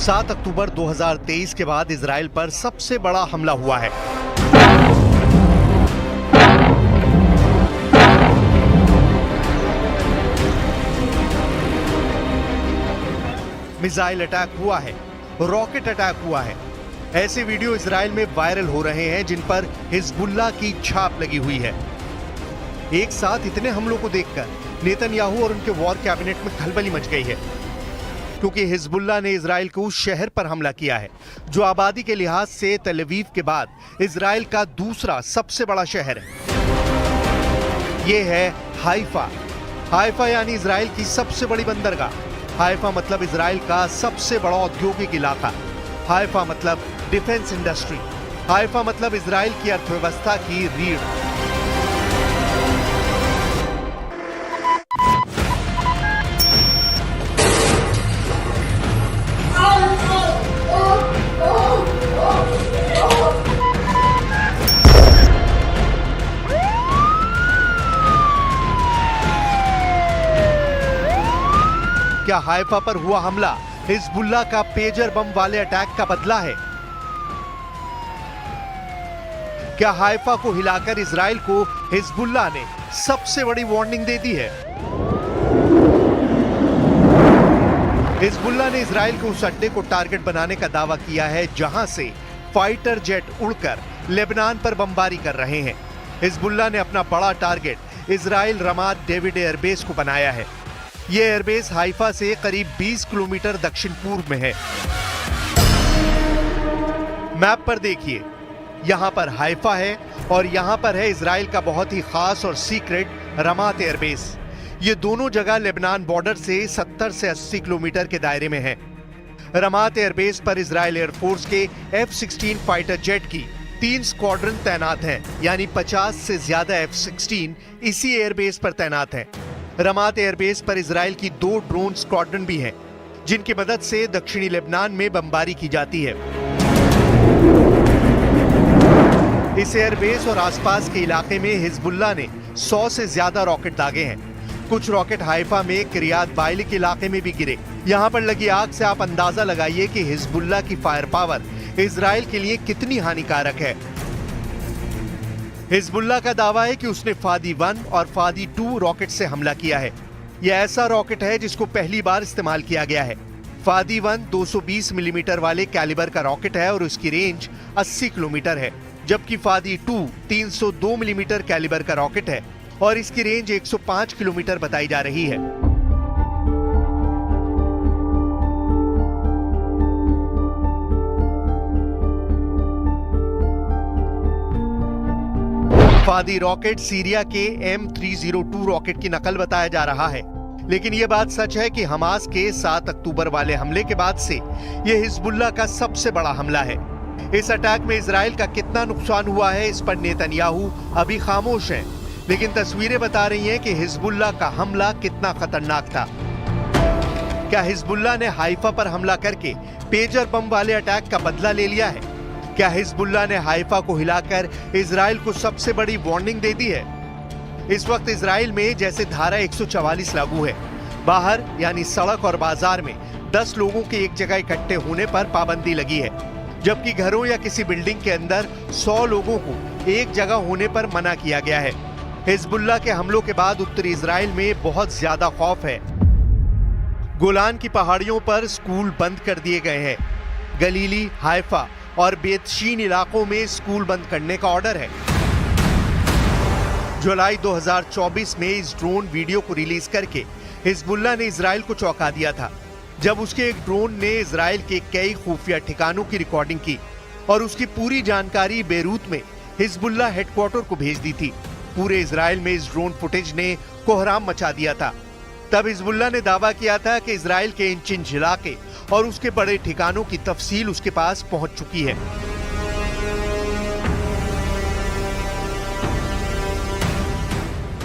7 अक्टूबर 2023 के बाद इजराइल पर सबसे बड़ा हमला हुआ है। मिसाइल अटैक हुआ है, रॉकेट अटैक हुआ है। ऐसे वीडियो इजराइल में वायरल हो रहे हैं जिन पर हिजबुल्लाह की छाप लगी हुई है। एक साथ इतने हमलों को देखकर नेतन्याहू और उनके वॉर कैबिनेट में खलबली मच गई है, क्योंकि हिजबुल्लाह ने इजराइल को उस शहर पर हमला किया है जो आबादी के लिहाज से तेल अवीव के बाद इजराइल का दूसरा सबसे बड़ा शहर है। यह है हाइफा। हाइफा यानी इजराइल की सबसे बड़ी बंदरगाह। हाइफा मतलब इजराइल का सबसे बड़ा औद्योगिक इलाका। हाइफा मतलब डिफेंस इंडस्ट्री। हाइफा मतलब इजराइल की अर्थव्यवस्था की रीढ़। क्या हाइफा पर हुआ हमला हिजबुल्लाह का पेजर बम वाले अटैक का बदला है? क्या हाइफा को हिलाकर इजराइल को हिजबुल्लाह ने सबसे बड़ी वार्निंग दे दी है? हिजबुल्लाह ने इजराइल के उस अड्डे को टारगेट बनाने का दावा किया है जहां से फाइटर जेट उड़कर लेबनान पर बमबारी कर रहे हैं। हिजबुल्लाह ने अपना बड़ा टारगेट इजराइल रमात डेविड एयरबेस को बनाया है। यह एयरबेस हाइफा से करीब 20 किलोमीटर दक्षिण पूर्व में है। मैप पर देखिए, यहां पर हाइफा है और यहां पर है इजराइल का बहुत ही खास और सीक्रेट रमात एयरबेस। ये दोनों जगह लेबनान बॉर्डर से 70 से 80 किलोमीटर के दायरे में है। रमात एयरबेस पर इजराइल एयरफोर्स के F-16 फाइटर जेट की 3 स्क्वाड्रन तैनात हैं, यानी 50 से ज्यादा F-16 इसी एयरबेस पर तैनात हैं। रमात एयरबेस पर इजराइल की 2 ड्रोन स्क्वाड्रन भी हैं, जिनकी मदद से दक्षिणी लेबनान में बमबारी की जाती है। इस एयरबेस और आसपास के इलाके में हिजबुल्लाह ने 100 से ज्यादा रॉकेट दागे हैं। कुछ रॉकेट हाइफा में किरियात बाइली के इलाके में भी गिरे। यहां पर लगी आग से आप अंदाजा लगाइए कि हिजबुल्लाह की फायर पावर इजराइल के लिए कितनी हानिकारक है। हिजबुल्लाह का दावा है कि उसने फादी 1 और फादी 2 रॉकेट से हमला किया है। यह ऐसा रॉकेट है जिसको पहली बार इस्तेमाल किया गया है। फादी 1 220 मिलीमीटर वाले कैलिबर का रॉकेट है और उसकी रेंज 80 किलोमीटर है, जबकि फादी 2 302 मिलीमीटर कैलिबर का रॉकेट है और इसकी रेंज 105 किलोमीटर बताई जा रही है। फादी रॉकेट सीरिया के M302 रॉकेट की नकल बताया जा रहा है, लेकिन यह बात सच है कि हमास के 7 अक्टूबर वाले हमले के बाद से यह हिजबुल्लाह का सबसे बड़ा हमला है। इस अटैक में इजराइल का कितना नुकसान हुआ है, इस पर नेतन्याहू अभी खामोश हैं, लेकिन तस्वीरें बता रही हैं कि हिजबुल्लाह का हमला कितना खतरनाक था। क्या हिजबुल्लाह ने हाइफा पर हमला करके पेजर बम वाले अटैक का बदला ले लिया है? क्या हिजबुल्लाह ने हाइफा को हिलाकर इजराइल को सबसे बड़ी वार्निंग दे दी है? इस वक्त इजराइल में जैसे धारा 144 लागू है। बाहर यानी सड़क और बाजार में 10 लोगों के एक जगह इकट्ठे होने पर पाबंदी लगी है, जबकि घरों या किसी बिल्डिंग के अंदर 100 लोगों को एक जगह होने पर मना किया गया है। हिजबुल्लाह के हमलों के बाद उत्तरी इजराइल में बहुत ज्यादा खौफ है। गोलान की पहाड़ियों पर स्कूल बंद कर दिए गए हैं। गलीली, हाइफा और बेतशीन इलाकों में स्कूल बंद करने का ऑर्डर है। जुलाई 2024 में इस ड्रोन वीडियो को रिलीज करके हिजबुल्लाह ने इजराइल को चौंका दिया था, जब उसके एक ड्रोन ने इजराइल के कई खुफिया ठिकानों की रिकॉर्डिंग की और उसकी पूरी जानकारी बेरूत में हिजबुल्लाह हेडक्वार्टर को भेज दी थी। पूरे इजराइल में इस ड्रोन फुटेज ने कोहराम मचा दिया था। तब हिजबुल्लाह ने दावा किया था कि इजराइल के इंच-इंच इलाके और उसके बड़े ठिकानों की तफसील उसके पास पहुंच चुकी है।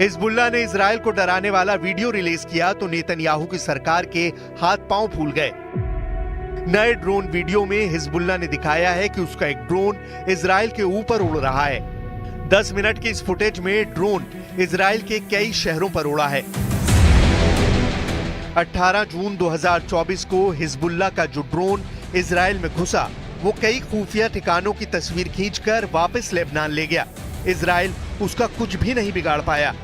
हिजबुल्लाह ने इजराइल को डराने वाला वीडियो रिलीज किया तो नेतन्याहू की सरकार के हाथ पांव फूल गए। नए ड्रोन वीडियो में हिजबुल्लाह ने दिखाया है कि उसका एक ड्रोन इजराइल के ऊपर उड़ रहा है। 10 मिनट की इस फुटेज में ड्रोन इजराइल के कई शहरों पर उड़ा है। 18 जून 2024 को हिजबुल्लाह का जो ड्रोन इजराइल में घुसा, वो कई खुफिया ठिकानों की तस्वीर खींचकर वापस लेबनान ले गया। इजराइल उसका कुछ भी नहीं बिगाड़ पाया।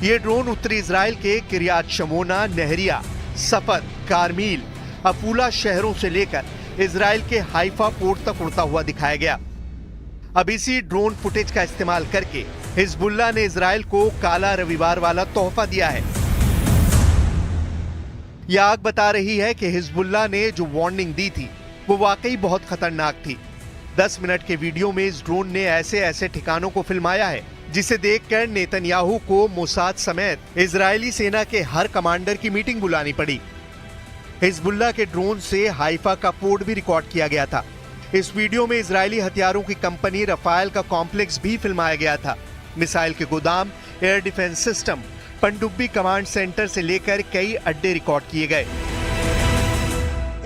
ये ड्रोन उत्तरी इजराइल के किरियात शमोना, नहरिया, सफर, कारमील, अफूला शहरों से लेकर इजराइल के हाइफा पोर्ट तक उड़ता हुआ दिखाया गया। अब इसी ड्रोन फुटेज का इस्तेमाल करके हिजबुल्लाह ने इजराइल को काला रविवार वाला तोहफा दिया है। यह आग बता रही है कि हिजबुल्लाह ने जो वार्निंग दी थी वो वाकई बहुत खतरनाक थी। 10 मिनट के वीडियो में इस ड्रोन ने ऐसे ऐसे ठिकानों को फिल्माया है जिसे देखकर नेतन्याहू को मोसाद समेत इजरायली सेना के हर कमांडर की मीटिंग बुलानी पड़ी। हिजबुल्लाह के ड्रोन से हाइफा का पोर्ट भी रिकॉर्ड किया गया था। इस वीडियो में इजरायली हथियारों की कंपनी रफाल का कॉम्प्लेक्स भी फिल्माया गया था। मिसाइल के गोदाम, एयर डिफेंस सिस्टम, पनडुब्बी कमांड सेंटर से लेकर कई अड्डे रिकॉर्ड किए गए।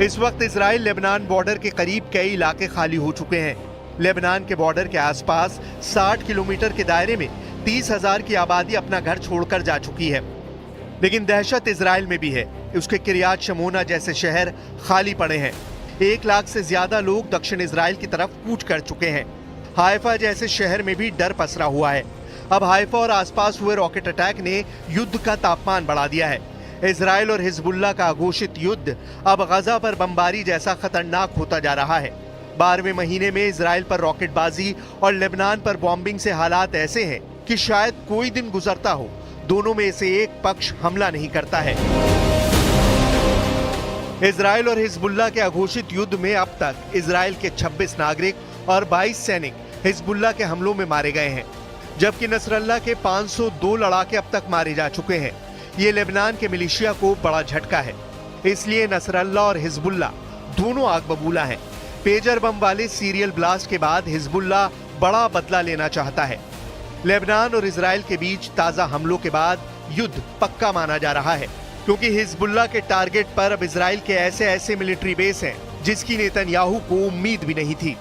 इस वक्त इजराइल लेबनान बॉर्डर के करीब कई इलाके खाली हो चुके हैं। लेबनान के बॉर्डर के आसपास 60 किलोमीटर के दायरे में 30,000 की आबादी अपना घर छोड़कर जा चुकी है। लेकिन दहशत इजराइल में भी है। उसके किरियात शमोना जैसे शहर खाली पड़े हैं। 1 लाख से ज्यादा लोग दक्षिण इजराइल की तरफ कूच कर चुके हैं। हाइफा जैसे शहर में भी डर पसरा हुआ है। अब हाइफा और आसपास हुए रॉकेट अटैक ने युद्ध का तापमान बढ़ा दिया है। इजराइल और हिजबुल्लाह का अघोषित युद्ध अब गजा पर बमबारी जैसा खतरनाक होता जा रहा है। 12वें महीने में इजराइल पर रॉकेटबाजी और लेबनान पर बॉम्बिंग से हालात ऐसे हैं कि शायद कोई दिन गुजरता हो दोनों में से एक पक्ष हमला नहीं करता है। इजराइल और हिजबुल्लाह के अघोषित युद्ध में अब तक इजराइल के 26 नागरिक और 22 सैनिक हिजबुल्लाह के हमलों में मारे गए हैं, जबकि नसरल्लाह के 502 लड़ाके अब तक मारे जा चुके हैं। ये लेबनान के मिलिशिया को बड़ा झटका है। इसलिए नसरल्लाह और हिजबुल्लाह दोनों आग बबूला हैं। पेजर बम वाले सीरियल ब्लास्ट के बाद हिजबुल्लाह बड़ा बदला लेना चाहता है। लेबनान और इजराइल के बीच ताजा हमलों के बाद युद्ध पक्का माना जा रहा है, क्योंकि हिजबुल्लाह के टारगेट पर अब इजराइल के ऐसे ऐसे मिलिट्री बेस हैं जिसकी नेतन्याहू को उम्मीद भी नहीं थी।